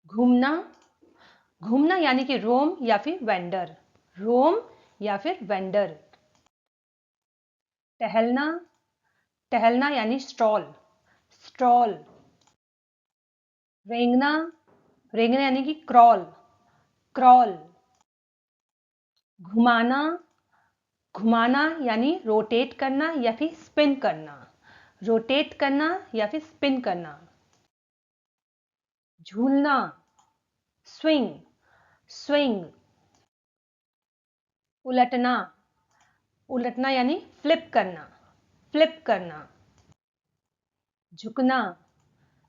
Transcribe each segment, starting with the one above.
घूमना, घूमना यानी कि रोम या फिर वेंडर, रोम या फिर वेंडर। टहलना, टहलना यानी स्ट्रॉल, स्ट्रॉल। रेंगना, रेंगना यानी कि क्रॉल, क्रॉल। घुमाना, घुमाना यानी रोटेट करना या फिर स्पिन करना, रोटेट करना या फिर स्पिन करना। झूलना, स्विंग, स्विंग। उलटना, उलटना यानी फ्लिप करना, फ्लिप करना। झुकना,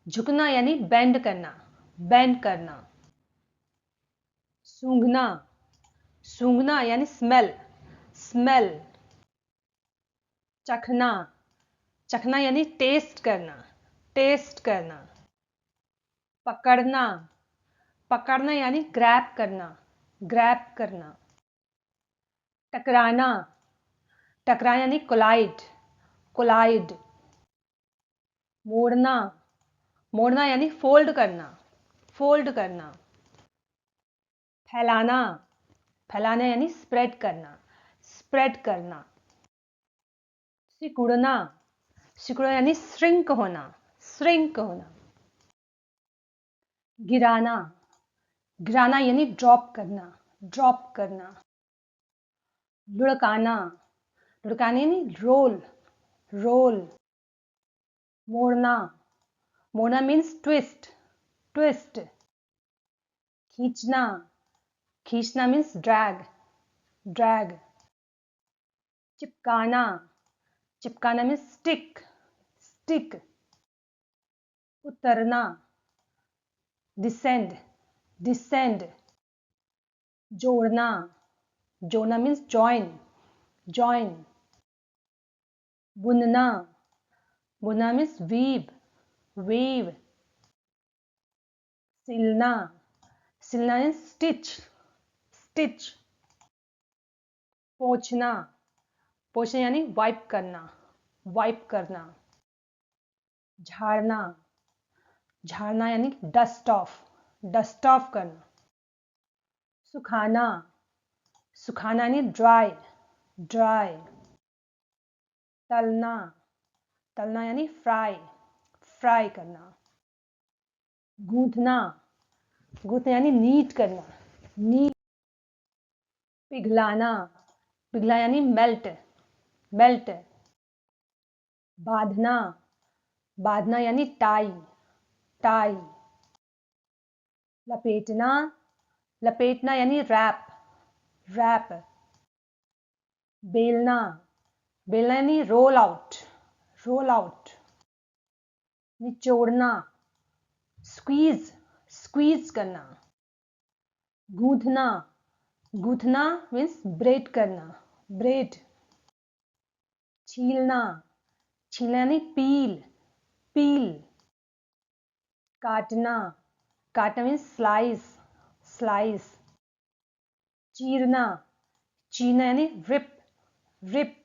झुकना यानी बेंड करना, बेंड करना। सूंघना, सूंघना यानी स्मेल, स्मेल। चखना, चखना यानी टेस्ट करना, टेस्ट करना। पकड़ना, पकड़ना यानी ग्रैब करना, ग्रैब करना। टकराना, टकराना यानी कोलाइड, कोलाइड। मोड़ना, मोड़ना यानी फोल्ड करना, फोल्ड करना। फैलाना, फैलाना यानी स्प्रेड करना, स्प्रेड करना। सिकुड़ना, सिकुड़ना यानी श्रिंक होना, श्रिंक होना। गिराना, गिराना यानी ड्रॉप करना, ड्रॉप करना। लुढ़काना, लुढ़काना यानी रोल, रोल। मोड़ना, मोड़ना मीन्स ट्विस्ट, ट्विस्ट। खींचना, खींचना मीन्स ड्रैग, ड्रैग। चिपकाना, चिपकाना मीन्स स्टिक, स्टिक। उतरना, डिसेंड, डिसेंड। जोड़ना, जोड़ना मीन्स जॉइन, जॉइन। बुनना, बुनना मीन्स वीव, वीव। सिलना, सिलना मीन्स स्टिच, स्टिच। पोंछना, पोंछना यानी वाइप करना, वाइप करना। झाड़ना, झाड़ना यानी डस्ट ऑफ, डस्ट ऑफ करना। सुखाना, सुखाना यानी ड्राई, ड्राई। तलना, तलना यानी फ्राई, फ्राई करना। गूंथना, गूंथना यानी नीट करना, नीट। पिघलाना, पिघला यानी मेल्ट, मेल्ट। बांधना, बांधना यानी टाई, टाई। लपेटना, लपेटना यानी रैप, रैप। बेलना, बेलना यानी रोल आउट, रोल आउट। निचोड़ना, स्क्वीज, स्क्वीज करना। गूंथना, गूंथना मीन्स ब्रेड करना, ब्रेड। छीलना, छीलना यानी पील, पील। काटना, काटना मीन्स स्लाइस, स्लाइस। चीरना, चीरना यानी रिप, रिप।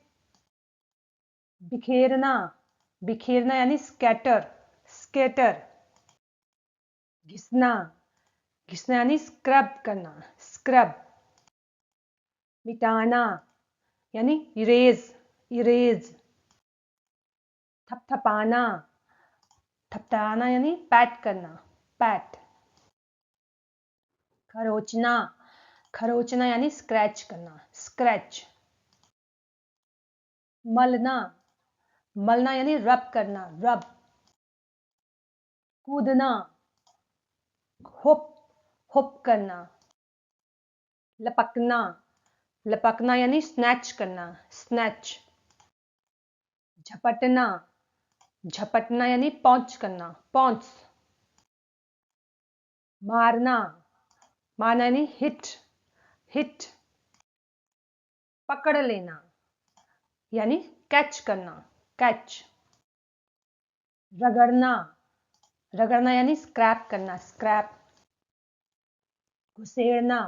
बिखेरना, बिखेरना यानी स्कैटर, स्कैटर। घिसना, घिसना यानी स्क्रब करना, स्क्रब। मिटाना यानी इरेज, इरेज। थपथपाना, थपथपाना यानी पैट करना, पैट। खरोचना, खरोचना यानी स्क्रैच करना, स्क्रैच। मलना, मलना यानी रब करना, रब। कूदना, हुप, हुप करना। लपकना, लपकना यानी स्नैच करना, स्नैच। झपटना, झपटना यानी पॉन्च करना, पॉन्च। मारना, मारना यानी हिट, हिट। पकड़ लेना यानी कैच करना, कैच। रगड़ना, रगड़ना यानी स्क्रैप करना, स्क्रैप। घुसेड़ना,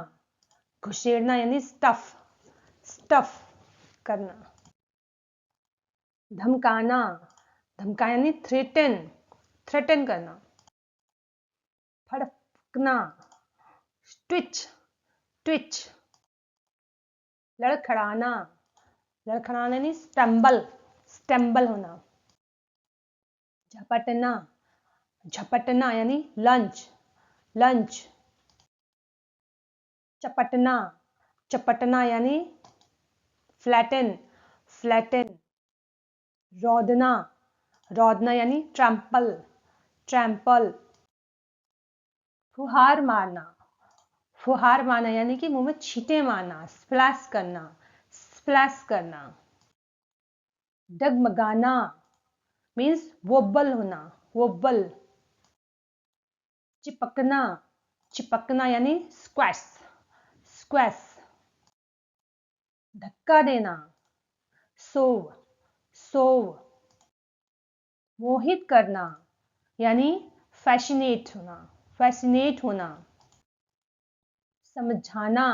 घुसेड़ना यानी स्टफ, स्टफ करना। धमकाना, धमकाना यानी थ्रेटन, थ्रेटन करना। लड़खड़ाना, ट्विच ट्विच, लड़खड़ाना, लड़खड़ाना यानी स्टम्बल, स्टम्बल होना। झपटना, झपटना यानी लंच, लंच। चपटना, चपटना यानी फ्लैटन, फ्लैटन। रौदना, रौदना यानी ट्रैम्पल, ट्रैम्पल। फुहार मारना, फुहार मारना यानी कि मुंह में छींटे मारना, स्प्लैश करना, स्प्लैश करना। डगमगाना मीन्स वोबल होना, वोबल। चिपकना, चिपकना यानी स्क्वैश, स्क्वैश। धक्का देना, सोव, सोव। मोहित करना यानी फैसिनेट होना, फैसिनेट होना। समझाना,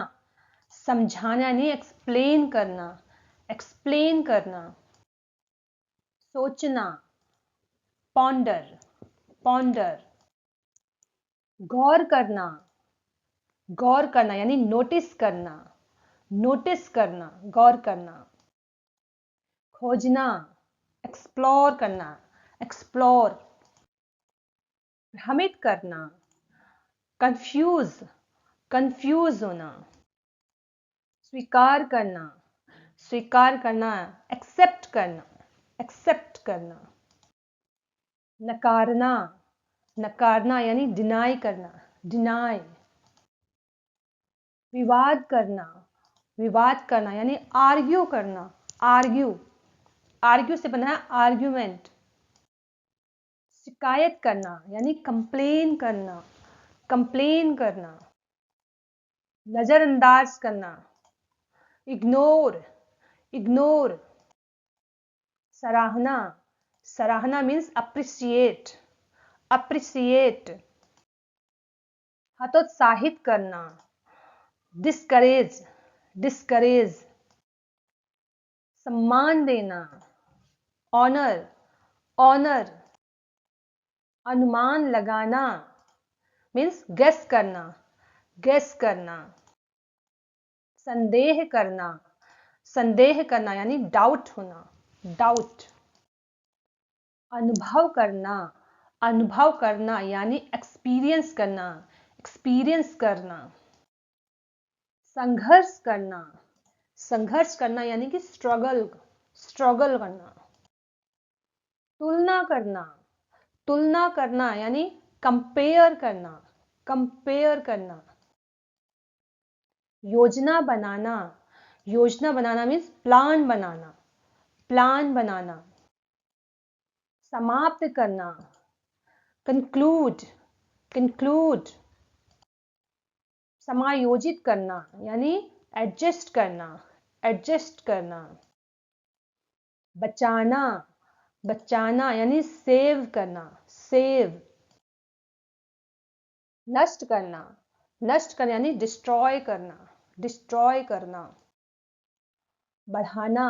समझाना यानी एक्सप्लेन करना, एक्सप्लेन करना। सोचना, पॉन्डर, पॉन्डर। गौर करना, गौर करना यानी नोटिस करना, नोटिस करना, गौर करना। खोजना, एक्सप्लोर करना, एक्सप्लोर। भ्रमित करना, कंफ्यूज, कंफ्यूज होना। स्वीकार करना, स्वीकार करना, एक्सेप्ट करना, एक्सेप्ट करना। नकारना, नकारना यानी डिनाई करना, डिनाई। विवाद करना, विवाद करना यानी आर्ग्यू करना, आर्ग्यू, आर्ग्यू से बना है आर्ग्यूमेंट। शिकायत करना यानी कंप्लेन करना, कंप्लेन करना। नजरअंदाज करना, इग्नोर, इग्नोर। सराहना, सराहना मीन्स अप्रिशिएट, अप्रिशिएट। हतोत्साहित करना, डिस्करेज, डिस्करेज। सम्मान देना, ऑनर, ऑनर। अनुमान लगाना मीन्स गेस करना, गेस करना। संदेह करना, संदेह करना यानी डाउट होना, डाउट। अनुभव करना, अनुभव करना यानी एक्सपीरियंस करना, एक्सपीरियंस करना। संघर्ष करना, संघर्ष करना यानी कि स्ट्रगल, स्ट्रगल करना। तुलना करना, तुलना करना यानी कंपेयर करना, कंपेयर करना। योजना बनाना, योजना बनाना मीन्स प्लान बनाना, प्लान बनाना। समाप्त करना, कंक्लूड, कंक्लूड। समायोजित करना यानी एडजस्ट करना, एडजस्ट करना। बचाना, बचाना यानी सेव करना, सेव। नष्ट करना, नष्ट करना यानी डिस्ट्रॉय करना, डिस्ट्रॉय करना। बढ़ाना,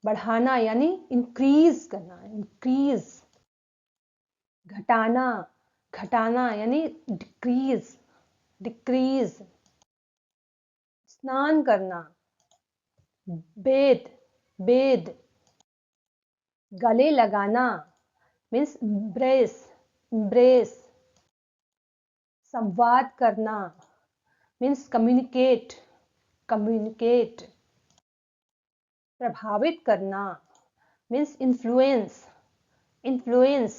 बढ़ाना यानी इंक्रीज करना, इंक्रीज। घटाना, घटाना यानी डिक्रीज, डिक्रीज। स्नान करना, बेद, बेद। गले लगाना मीन्स embrace, embrace। संवाद करना मीन्स कम्युनिकेट, कम्युनिकेट। प्रभावित करना मीन्स इन्फ्लुएंस, इन्फ्लुएंस।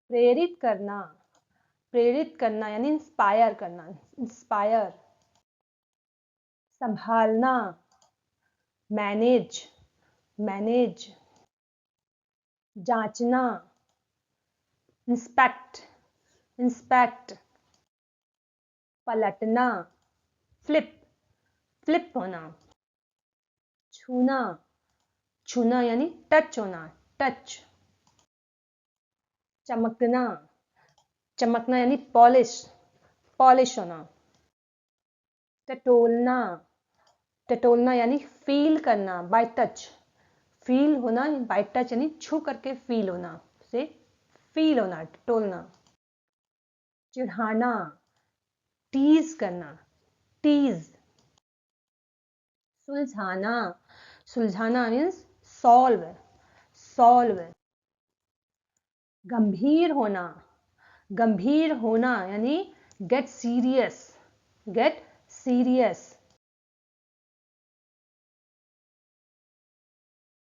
प्रेरित करना, प्रेरित करना यानी इंस्पायर करना, इंस्पायर। संभालना, मैनेज, मैनेज। जांचना, इंस्पेक्ट, इंस्पेक्ट। पलटना, फ्लिप, फ्लिप होना। छूना, छूना यानी टच होना, टच। चमकना, चमकना यानी पॉलिश, पॉलिश होना। टटोलना, टटोलना यानी फील करना बाय टच, फील होना बाय टच यानी छू करके फील होना, से फील होना, टटोलना। चिढ़ाना, टीज करना, टीज। सुलझाना, सुलझाना मीन्स सॉल्व, सॉल्व। गंभीर होना, गंभीर होना यानी गेट सीरियस, गेट सीरियस।